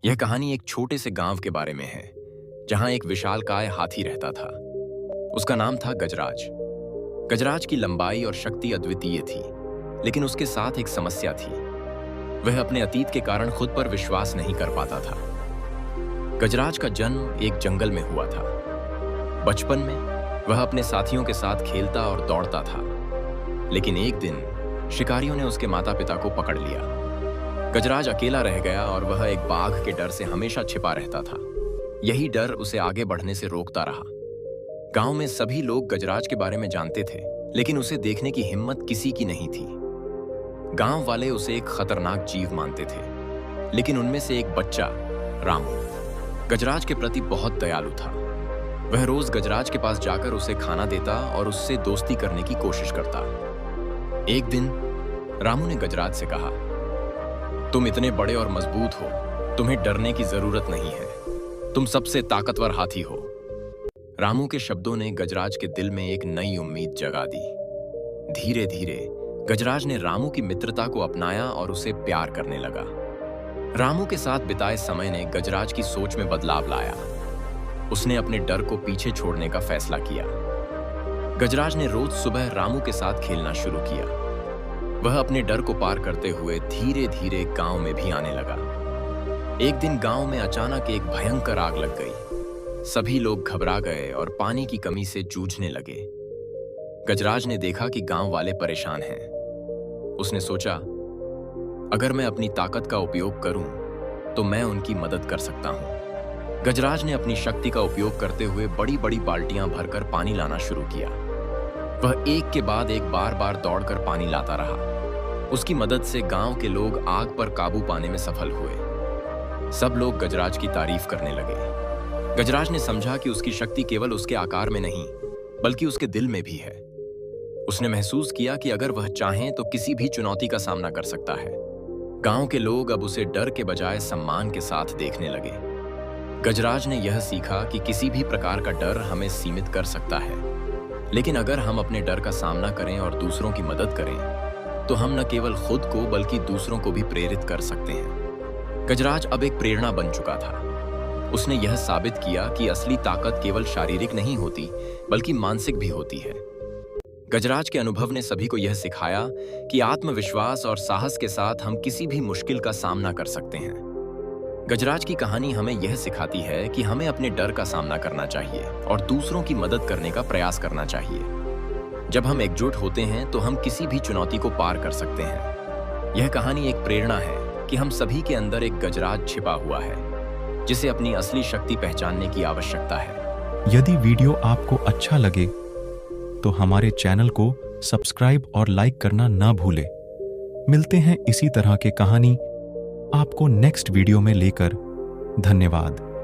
यह कहानी एक छोटे से गांव के बारे में है, जहां एक विशालकाय हाथी रहता था। उसका नाम था गजराज। गजराज की लंबाई और शक्ति अद्वितीय थी, लेकिन उसके साथ एक समस्या थी। वह अपने अतीत के कारण खुद पर विश्वास नहीं कर पाता था। गजराज का जन्म एक जंगल में हुआ था। बचपन में वह अपने साथियों के साथ खेलता और दौड़ता था, लेकिन एक दिन शिकारियों ने उसके माता पिता को पकड़ लिया। गजराज अकेला रह गया और वह एक बाघ के डर से हमेशा छिपा रहता था। यही डर उसे आगे बढ़ने से रोकता रहा। गांव में सभी लोग गजराज के बारे में जानते थे, लेकिन उसे देखने की हिम्मत किसी की नहीं थी। गांव वाले उसे एक खतरनाक जीव मानते थे, लेकिन उनमें से एक बच्चा, रामू, गजराज के प्रति बहुत दयालु था। वह रोज गजराज के पास जाकर उसे खाना देता और उससे दोस्ती करने की कोशिश करता। एक दिन रामू ने गजराज से कहा, तुम इतने बड़े और मजबूत हो, तुम्हें डरने की जरूरत नहीं है। तुम सबसे ताकतवर हाथी हो। रामू के शब्दों ने गजराज के दिल में एक नई उम्मीद जगा दी। धीरे धीरे गजराज ने रामू की मित्रता को अपनाया और उसे प्यार करने लगा। रामू के साथ बिताए समय ने गजराज की सोच में बदलाव लाया। उसने अपने डर को पीछे छोड़ने का फैसला किया। गजराज ने रोज सुबह रामू के साथ खेलना शुरू किया। वह अपने डर को पार करते हुए धीरे धीरे गांव में भी आने लगा। एक दिन गांव में अचानक एक भयंकर आग लग गई। सभी लोग घबरा गए और पानी की कमी से जूझने लगे। गजराज ने देखा कि गांव वाले परेशान हैं। उसने सोचा, अगर मैं अपनी ताकत का उपयोग करूं, तो मैं उनकी मदद कर सकता हूं। गजराज ने अपनी शक्ति का उपयोग करते हुए बड़ी बड़ी बाल्टियां भरकर पानी लाना शुरू किया। वह एक के बाद एक बार दौड़कर पानी लाता रहा। उसकी मदद से गांव के लोग आग पर काबू पाने में सफल हुए। सब लोग गजराज की तारीफ करने लगे। गजराज ने समझा कि उसकी शक्ति केवल उसके आकार में नहीं, बल्कि उसके दिल में भी है। उसने महसूस किया कि अगर वह चाहे तो किसी भी चुनौती का सामना कर सकता है। गांव के लोग अब उसे डर के बजाय सम्मान के साथ देखने लगे। गजराज ने यह सीखा कि किसी भी प्रकार का डर हमें सीमित कर सकता है, लेकिन अगर हम अपने डर का सामना करें और दूसरों की मदद करें, तो हम न केवल खुद को बल्कि दूसरों को भी प्रेरित कर सकते हैं। गजराज अब एक प्रेरणा बन चुका था। उसने यह साबित किया कि असली ताकत केवल शारीरिक नहीं होती, बल्कि मानसिक भी होती है। गजराज के अनुभव ने सभी को यह सिखाया कि आत्मविश्वास और साहस के साथ हम किसी भी मुश्किल का सामना कर सकते हैं। गजराज की कहानी हमें यह सिखाती है कि हमें अपने डर का सामना करना चाहिए और दूसरों की मदद करने का प्रयास करना चाहिए। जब हम एकजुट होते हैं तो हम किसी भी चुनौती को पार कर सकते हैं। यह कहानी एक प्रेरणा है कि हम सभी के अंदर एक गजराज छिपा हुआ है, जिसे अपनी असली शक्ति पहचानने की आवश्यकता है। यदि वीडियो आपको अच्छा लगे तो हमारे चैनल को सब्सक्राइब और लाइक करना ना भूलें। मिलते हैं इसी तरह के कहानी आपको नेक्स्ट वीडियो में लेकर। धन्यवाद।